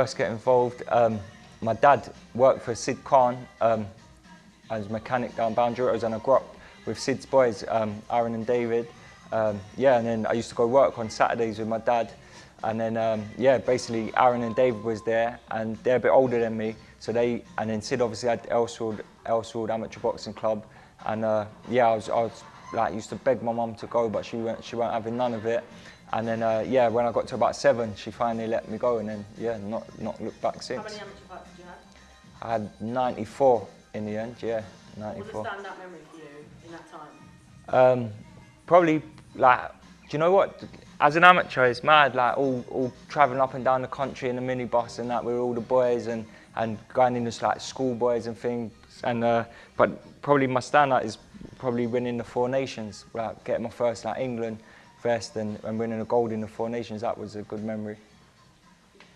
first get involved, my dad worked for Sid Khan as a mechanic down Boundary Road, and I grew up with Sid's boys, Aaron and David. Yeah, and then I used to go work on Saturdays with my dad. And then, yeah, basically Aaron and David was there, and they're a bit older than me. So and then Sid obviously had Elswood Amateur Boxing Club. And yeah, I was like, used to beg my mum to go, but she weren't having none of it. And then, yeah, when I got to about 7, she finally let me go, and then, yeah, not looked back since. How many amateur fights did you have? I had 94 in the end, yeah, 94. What was a standout memory for you in that time? Probably, like, do you know what? As an amateur, it's mad, like all travelling up and down the country in a minibus and that with all the boys and going in as like schoolboys and things. And but probably my standout is probably winning the Four Nations, like getting my first like England vest and winning a gold in the Four Nations. That was a good memory.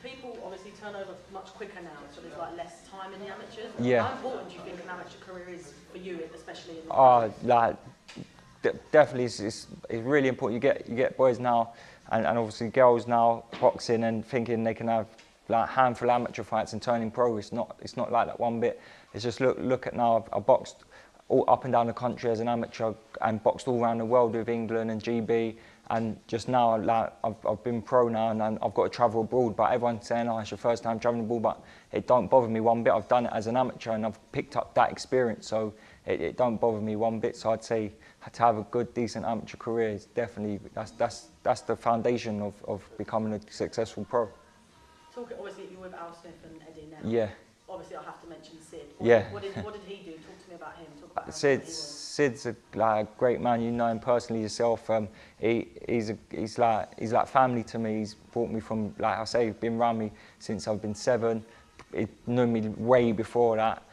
People obviously turn over much quicker now, so there's like less time in the amateurs. Yeah. How important do you think an amateur career is for you, especially in the like definitely it's really important. You get boys now and obviously girls now boxing and thinking they can have like a handful of amateur fights and turning pro. It's not like that one bit. It's just look at now. I've boxed all up and down the country as an amateur and boxed all around the world with England and GB. And just now, like I've been pro now, and I've got to travel abroad. But everyone's saying, "Oh, it's your first time traveling abroad," but it don't bother me one bit. I've done it as an amateur, and I've picked up that experience, so it don't bother me one bit. So I'd say to have a good, decent amateur career is definitely that's the foundation of becoming a successful pro. Obviously, you're with Al Smith and Eddie now. Yeah. Obviously, I have to mention Sid. Yeah. What did he do? Talk to me about him. Talk about Sid's a great man. You know him personally yourself. He's like family to me. He's brought me from, like I say, been around me since I've been 7. He knew me way before that.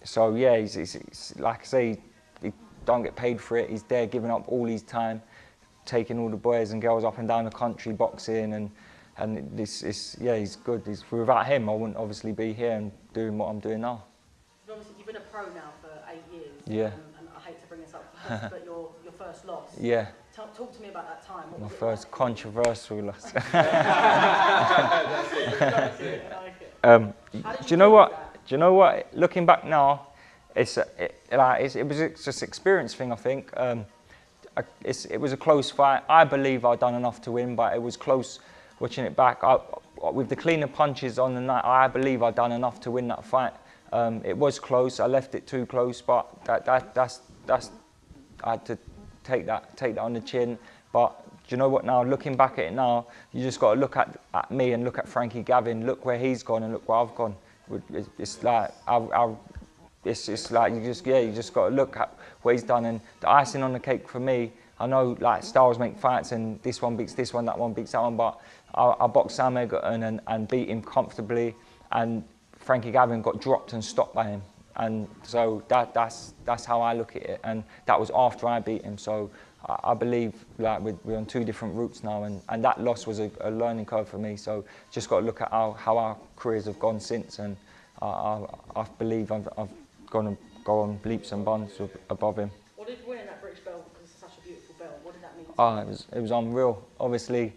So yeah, he's like I say, he don't get paid for it. He's there giving up all his time, taking all the boys and girls up and down the country boxing and yeah, he's good. Without him, I wouldn't obviously be here and doing what I'm doing now. Obviously, you've been a pro now for 8 years. Yeah. And I hate to bring this up first, but your first loss. Yeah. Talk to me about that time. What My was it first like? Controversial loss. Do you know what? Do you know what? Looking back now, it was just experience thing. I think it was a close fight. I believe I'd done enough to win, but it was close. Watching it back, with the cleaner punches on the night, I believe I'd done enough to win that fight. It was close. I left it too close, but that's I had to take that on the chin. But do you know what? Now looking back at it now, you just got to look at me and look at Frankie Gavin. Look where he's gone and look where I've gone. It's like it's like you just got to look at what he's done. And the icing on the cake for me, I know like styles make fights and this one beats this one, that one beats that one, but I boxed Sam Egerton and beat him comfortably, and Frankie Gavin got dropped and stopped by him. And so that's how I look at it, and that was after I beat him. So I believe like we're on 2 different routes now, and that loss was a learning curve for me. So just got to look at how our careers have gone since, and I believe I've gone to go on leaps and bounds above him. What did winning that British belt, because it's such a beautiful belt, what did that mean to you? It was unreal. Obviously,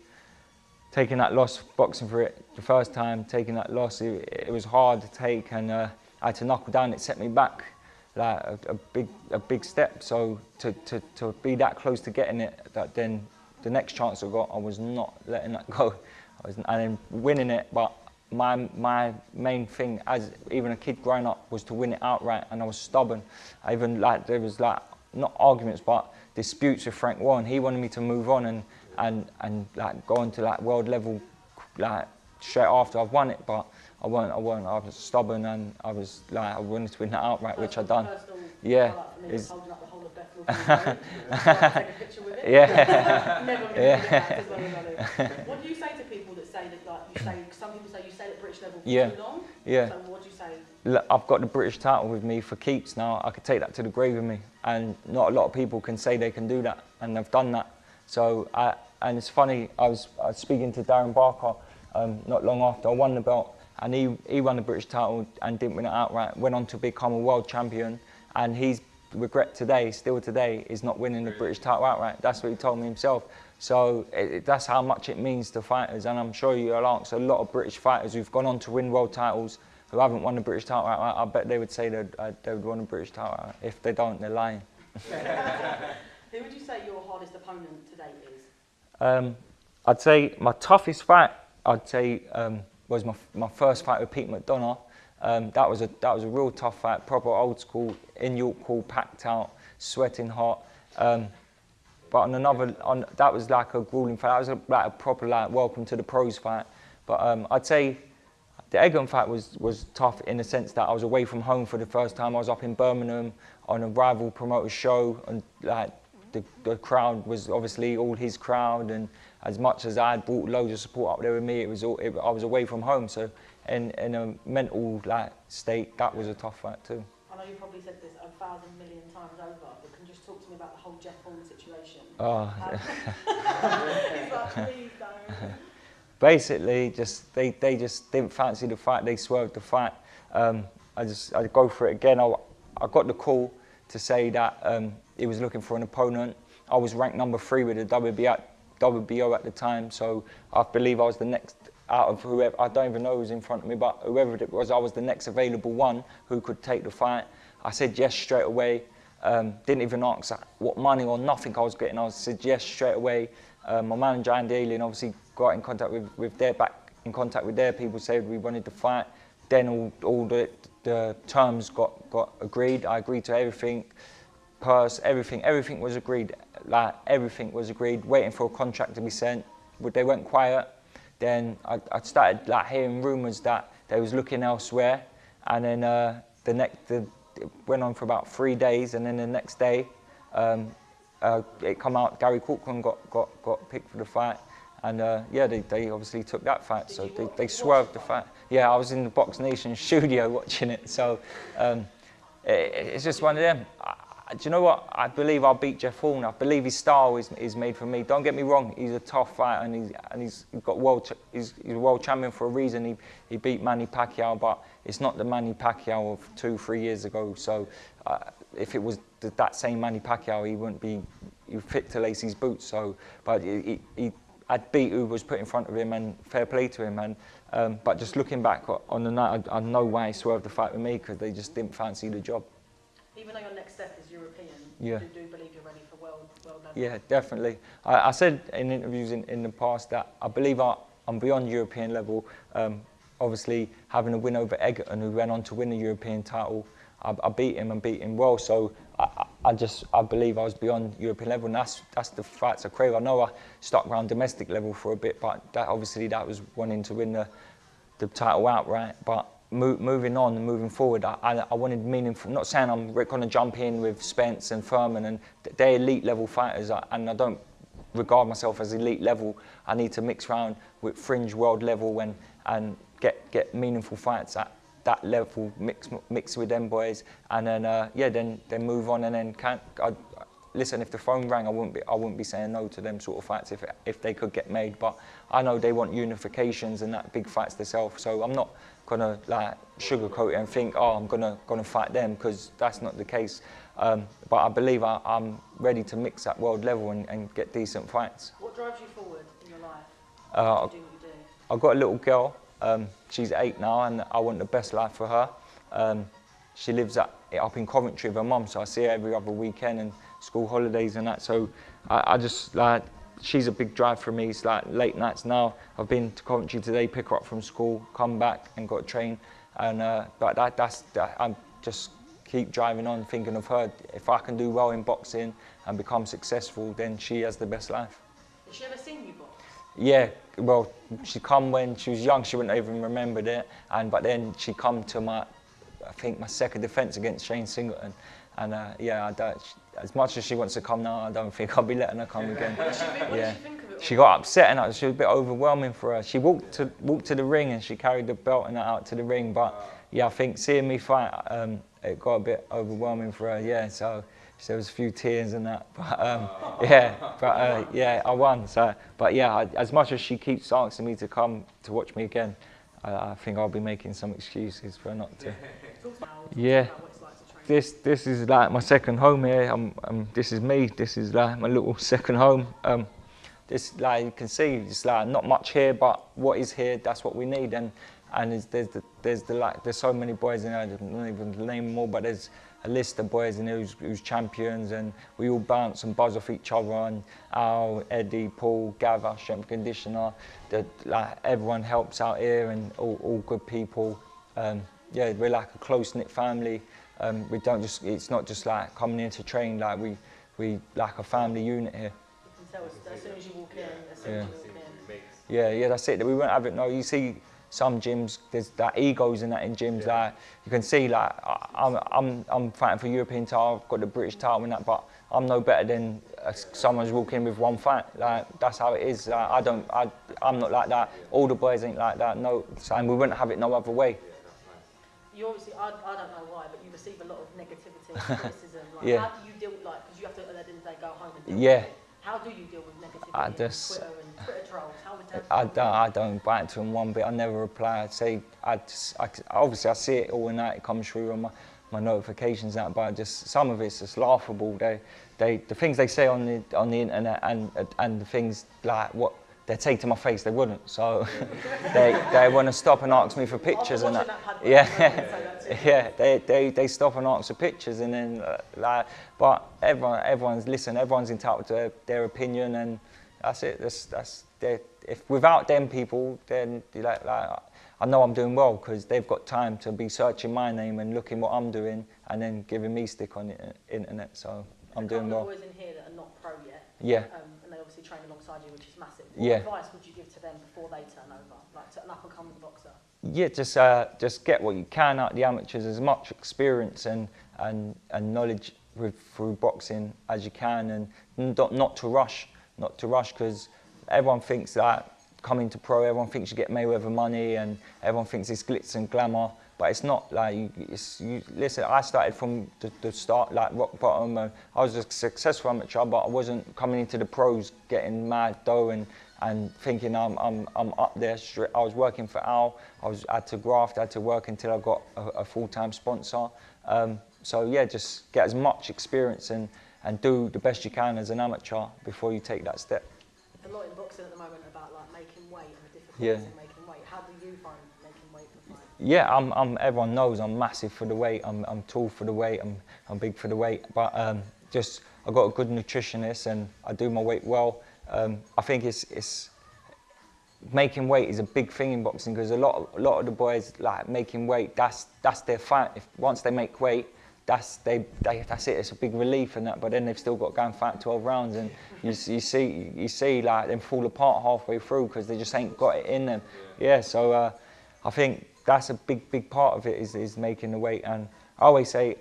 taking that loss, boxing for it the first time, taking that loss, it was hard to take, and I had to knuckle down. It set me back like a big step. So to be that close to getting it, that then the next chance I got, I was not letting that go. And then winning it, but my main thing as even a kid growing up was to win it outright, and I was stubborn. There was like not arguments but disputes with Frank Warren. He wanted me to move on and like go into like world level like straight after I've won it, but I weren't. I was stubborn, and I was like I wanted to win that outright, which I done. Yeah. Is holding up the whole of Bethel. Take a picture with it. Yeah. Never going to do that as well as I do. What do you say to people that say that, like you say, some people say you stayed at British level for too long? Yeah. So what do you say? Look, I've got the British title with me for keeps now. I could take that to the grave with me, and not a lot of people can say they can do that, and they've done that. So and it's funny. I was speaking to Darren Barker not long after I won the belt, and he won the British title and didn't win it outright. Went on to become a world champion, and he's regret today, still today, is not winning the British title outright. That's what he told me himself. So that's how much it means to fighters, and I'm sure you'll ask a lot of British fighters who've gone on to win world titles who haven't won the British title outright. I bet they would say that they would win the British title outright. If they don't, they're lying. Who would you say your hardest opponent to date is? I'd say my toughest fight, was my first fight with Pete McDonough. That was a real tough fight, proper old school, in York Hall, packed out, sweating hot. But that was like a grueling fight. That was like a proper welcome to the pros fight. But I'd say the Egan fight was tough in the sense that I was away from home for the first time. I was up in Birmingham on a rival promoter's show, and like the crowd was obviously all his crowd, and as much as I had brought loads of support up there with me, I was away from home. So in a mental state, that was a tough fight too. I know you probably said this 1,000 million times over, but can you just talk to me about the whole Jeff Horn situation? Oh. He's like, please don't. Basically, they just didn't fancy the fight. They swerved the fight. I'd go for it again. I got the call to say that he was looking for an opponent. I was ranked number 3 with the WBO at the time, so I believe I was the next out of whoever. I don't even know who was in front of me, but whoever it was, I was the next available one who could take the fight. I said yes straight away. Didn't even ask what money or nothing I was getting. I said yes straight away. My manager Andy Alien obviously got in contact with their people, said we wanted to fight. Then all the terms got agreed. I agreed to everything, purse, everything was agreed. Like everything was agreed. Waiting for a contract to be sent. But they went quiet. Then I started hearing rumours that they was looking elsewhere, and then it went on for about 3 days, and then the next day it come out Gary Corcoran got picked for the fight, and they obviously took that fight, so they swerved the fight. Yeah, I was in the Box Nation studio watching it, so it's just one of them. Do you know what? I believe I'll beat Jeff Horn. I believe his style is made for me. Don't get me wrong. He's a tough fighter, and he's a world champion for a reason. He beat Manny Pacquiao, but it's not the Manny Pacquiao of 2-3 years ago. So if it was that same Manny Pacquiao, he wouldn't be fit to lace his boots. So, but I'd beat who was put in front of him, and fair play to him. And but just looking back on the night, I know why he swerved the fight with me, because they just didn't fancy the job. Even though your next step is European, yeah. You do believe you're ready for world level? Yeah, definitely. I said in interviews in the past that I believe I'm beyond European level. Obviously, having a win over Egerton, who went on to win the European title, I beat him and beat him well. So I believe I was beyond European level, and that's the fights I crave. I know I stuck around domestic level for a bit, but that was wanting to win the title outright. But moving on and moving forward, I wanted meaningful. Not saying I'm going to jump in with Spence and Furman, and they're elite level fighters, and I don't regard myself as elite level. I need to mix around with fringe world level and get meaningful fights at that level, mix with them boys, and then then move on, and then listen, if the phone rang, I wouldn't be saying no to them sort of fights if they could get made. But I know they want unifications and that big fights themselves, so I'm not gonna sugarcoat it and think, oh, I'm gonna fight them, because that's not the case. But I believe I'm ready to mix at world level and get decent fights. What drives you forward in your life? Why do you do what you do? I've got a little girl. She's 8 now, and I want the best life for her. She lives up in Coventry with her mum, so I see her every other weekend and school holidays and that. So I just she's a big drive for me. It's late nights now. I've been to Coventry today, pick her up from school, come back and got a train. And but I'm just keep driving on, thinking of her. If I can do well in boxing and become successful, then she has the best life. Has she ever seen you box? Yeah, well, she come when she was young. She wouldn't even remembered it. But then she come to my second defence against Shane Singleton. And as much as she wants to come now, I don't think I'll be letting her come again. What did she think of it? She got upset, and she was a bit overwhelming for her. She walked to the ring, and she carried the belt and that out to the ring. But yeah, I think seeing me fight, it got a bit overwhelming for her. Yeah, so there was a few tears and that. But I won. So, but yeah, as much as she keeps asking me to come to watch me again, I think I'll be making some excuses for her not to. Talk about Yeah. what it's like to train this is like my second home here. This is me. This is like my little second home. This, like you can see, it's like not much here, but what is here, that's what we need. And there's so many boys in there. I don't even name them all, but there's a list of boys in there who's champions, and we all bounce and buzz off each other. And Al, Eddie, Paul, Gav, our strength conditioner, like everyone helps out here, and all good people. Yeah, we're like a close-knit family. We don't just, it's not just like coming in to train, like we like a family unit here. You can tell as soon as you walk in, as soon as you walk in. Yeah, that's it. We won't have it. No, you see some gyms, there's that egos in that in gyms. Yeah. Like you can see, like I'm fighting for European title, I've got the British title and that, but I'm no better than someone's walking with one fight. Like that's how it is. Like, I'm not like that. All the boys ain't like that. No, and we wouldn't have it no other way. You obviously, I don't know why, but you receive a lot of negativity and criticism. Like, yeah. How do you deal with, like, because you have to, at the end of the day, go home and deal yeah. with it. How do you deal with negativity and Twitter and Twitter trolls? How would that I don't bite into them one bit. I never reply. I'd say, obviously I see it all and that, it comes through on my notifications and that, but just some of it's just laughable. The things they say on the internet and the things like what they take to my face, they wouldn't. So they want to stop and ask me for pictures and that. Yeah, they stop and ask for pictures, and then but everyone's entitled to their opinion, and that's it. That's if without them people, then like I know I'm doing well because they've got time to be searching my name and looking what I'm doing, and then giving me stick on the internet. So I'm doing well. There's boys in here that are not pro yet. Yeah. And they obviously train alongside you, which is massive. Yeah. What advice would you give to them before they turn over, like to an up-and-coming boxer? Yeah, just get what you can out of the amateurs, as much experience and knowledge through boxing as you can, and not to rush, because everyone thinks that coming to pro, everyone thinks you get Mayweather money, and everyone thinks it's glitz and glamour, but it's not. Like listen, I started from the start, like rock bottom. I was a successful amateur, but I wasn't coming into the pros getting mad dough and thinking I'm up there. I was working for Al. I had to graft, I had to work until I got a full-time sponsor. So yeah, just get as much experience and do the best you can as an amateur before you take that step. A lot in boxing at the moment about like making weight and the difficulties in making weight. How do you find making weight for fight? Yeah, everyone knows I'm massive for the weight. I'm tall for the weight. I'm big for the weight. But just I got a good nutritionist and I do my weight well. I think it's making weight is a big thing in boxing because a lot of the boys like making weight. That's their fight. Once they make weight, that's it. It's a big relief and that. But then they've still got to go and fight 12 rounds, and you see like them fall apart halfway through because they just ain't got it in them. Yeah. So I think that's a big part of it is making the weight. And I always say,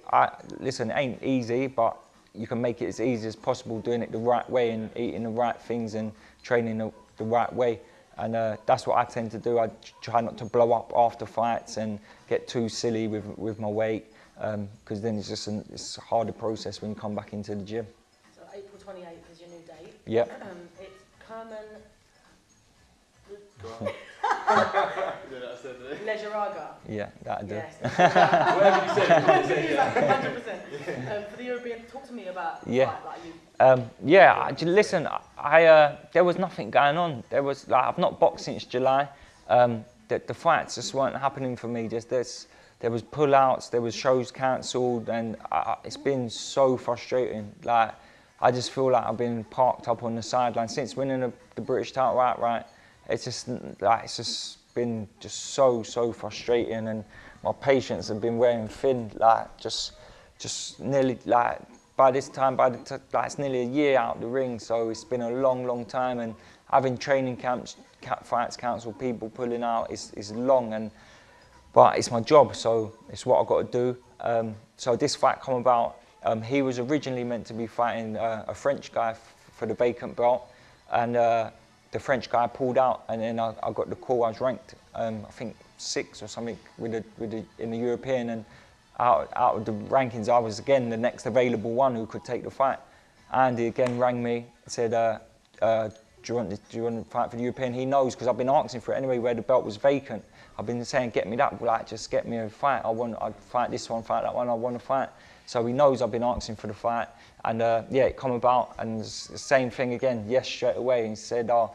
listen, it ain't easy, but you can make it as easy as possible doing it the right way and eating the right things and training the right way. And that's what I tend to do. I try not to blow up after fights and get too silly with my weight, because then it's just it's a harder process when you come back into the gym. So April 28th is your new date. Yep. It's Kerman Lejarraga. Yeah, that'll do. Yes. Whatever you said. 100%. For the European, talk to me about Yeah. like you. Listen, there was nothing going on. There was I've not boxed since July. The fights just weren't happening for me. There was pullouts, there was shows cancelled, and it's been so frustrating. Like I just feel like I've been parked up on the sideline since winning the British title outright. It's just been so frustrating, and my patience have been wearing thin. Like just nearly like by this time, it's nearly a year out the ring. So it's been a long time, and having training camps, fights cancelled, people pulling out is long, but it's my job, so it's what I've got to do. So this fight come about. He was originally meant to be fighting a French guy for the vacant belt, and the French guy pulled out, and then I got the call. I was ranked, I think 6th or something in the European, and out of the rankings, I was again the next available one who could take the fight. Andy again rang me and said, do you want to fight for the European? He knows because I've been asking for it anyway, where the belt was vacant. I've been saying, get me that, like, just get me a fight. I'd fight this one, fight that one, I want to fight. So he knows I've been asking for the fight. And yeah, it come about, and it's the same thing again, yes, straight away. And he said, I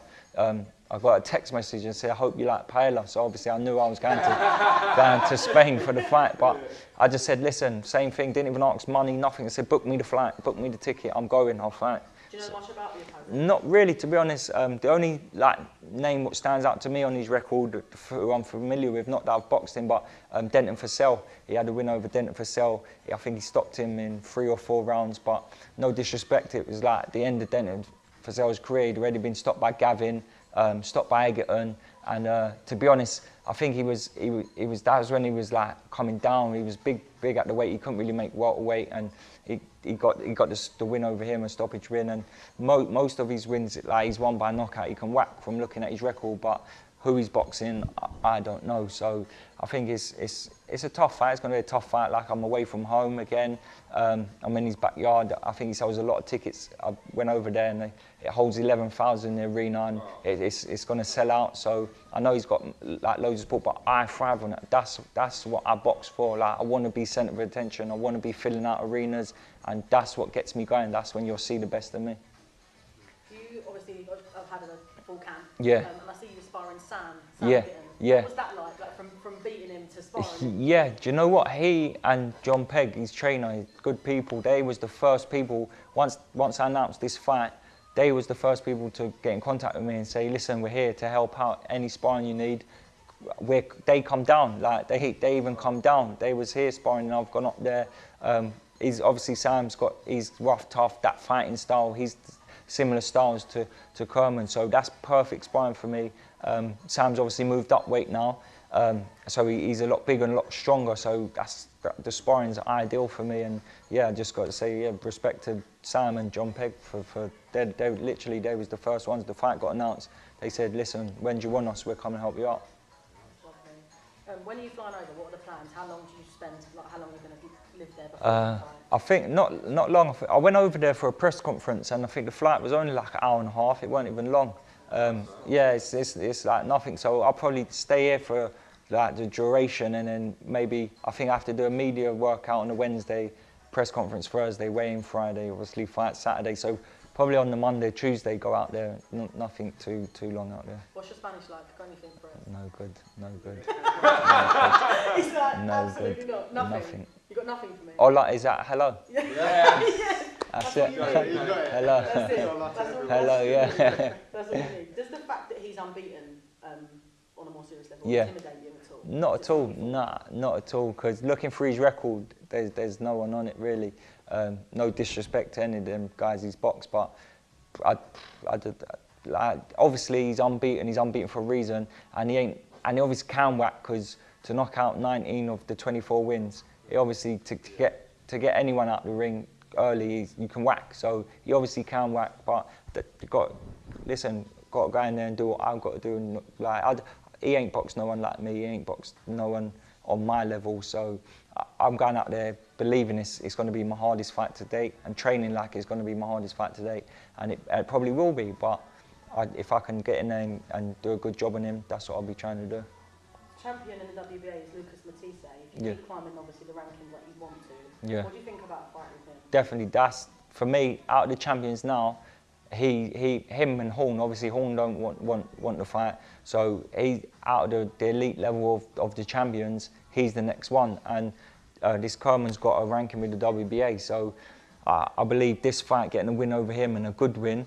got a text message and said, I hope you like paella. So obviously I knew I was going to Spain for the fight. But I just said, listen, same thing, didn't even ask money, nothing. I said, book me the flight, book me the ticket, I'm going, I'll fight. Do you know much about the opponent? Not really, to be honest. The only name what stands out to me on his record, who I'm familiar with, not that I've boxed him, but Denton Fussell. He had a win over Denton Fussell. I think he stopped him in 3 or 4 rounds, but no disrespect, it was like the end of Denton Fussell's career. He'd already been stopped by Gavin, stopped by Egerton, and to be honest, I think that was when he was like coming down. He was big at the weight. He couldn't really make welterweight, and he got the win over him, a stoppage win. And most of his wins, like, he's won by knockout. He can whack from looking at his record, but who he's boxing, I don't know. So I think it's a tough fight. It's going to be a tough fight. Like, I'm away from home again. I'm in his backyard. I think he sells a lot of tickets. I went over there, and it holds 11,000 in the arena, and it's going to sell out. So I know he's got like loads of support, but I thrive on it. That's what I box for. Like, I want to be centre of attention. I want to be filling out arenas, and that's what gets me going. That's when you'll see the best of me. You obviously have had a full camp. Yeah. And I see you sparring Sam Yeah. Bitten. Yeah. What was that like from beating him to sparring? Yeah, do you know what? He and John Pegg, his trainer, good people. They was the first people, once I announced this fight, they was the first people to get in contact with me and say, listen, we're here to help out, any sparring you need. They come down, like they even come down. They was here sparring, and I've gone up there. He's obviously, he's rough, tough, that fighting style. He's similar styles to Kerman, so that's perfect sparring for me. Sam's obviously moved up weight now, so he's a lot bigger and a lot stronger, so the sparring's ideal for me. And yeah, I just got to say, yeah, respect to Sam and John Pegg for they literally, they was the first ones. The fight got announced, they said, listen, when do you want us, we'll come and help you out. When are you flying over? What are the plans? How long do you spend? Like, how long are you going to live there before you fly? I think not long. I went over there for a press conference, and I think the flight was only like an hour and a half. It wasn't even long. Yeah, it's like nothing. So I'll probably stay here for like the duration, and then maybe I think I have to do a media workout on a Wednesday, press conference Thursday, weigh-in Friday, obviously fight Saturday. So probably on the Monday, Tuesday, go out there. Nothing too long out there. What's your Spanish like? Got anything for it? No good. He's like, No absolutely good. not. Nothing. You got nothing for me? Oh, like, is that hello? Yeah. Yeah. That's what it. you need. Hello. That's it. That's all Hello, yeah. That's all you need. Does the fact that he's unbeaten on a more serious level Yeah. intimidate you at all? Not at all. Nah, not at all. Because looking through his record, there's no one on it really. No disrespect to any of them guys he's boxed, but obviously he's unbeaten. He's unbeaten for a reason, and he obviously can whack, because to knock out 19 of the 24 wins, he obviously to get anyone out the ring early, you can whack. So he obviously can whack, but got to go in there and do what I've got to do. And like, he ain't boxed no one like me. He ain't boxed no one on my level. So I'm going out there believing it's going to be my hardest fight to date, and training like it's going to be my hardest fight to date, and it probably will be. But if I can get in there and do a good job on him, that's what I'll be trying to do. Champion in the WBA is Lucas Matisse. If you keep climbing, obviously, the rankings like you want to, yeah. What do you think about a fight with him? Definitely, that's, for me, out of the champions now, him and Horn, obviously Horn don't want the fight, so he, out of the elite level of the champions, he's the next one. And this Kerman's got a ranking with the WBA, so I believe this fight, getting a win over him, and a good win,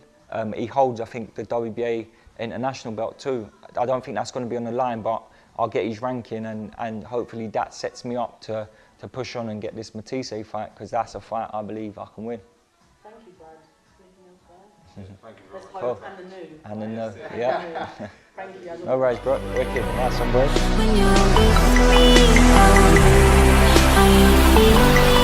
he holds, I think, the WBA international belt too. I don't think that's going to be on the line, but I'll get his ranking, and hopefully that sets me up to push on and get this Matisse fight, because that's a fight I believe I can win. Thank you, Brad. Anything else there? Thank you very Let's much. hope, and the new. And then, yeah. Thank you, guys. No worries, bro. Wicked. Nice one, boys. When you're with me, how you feel?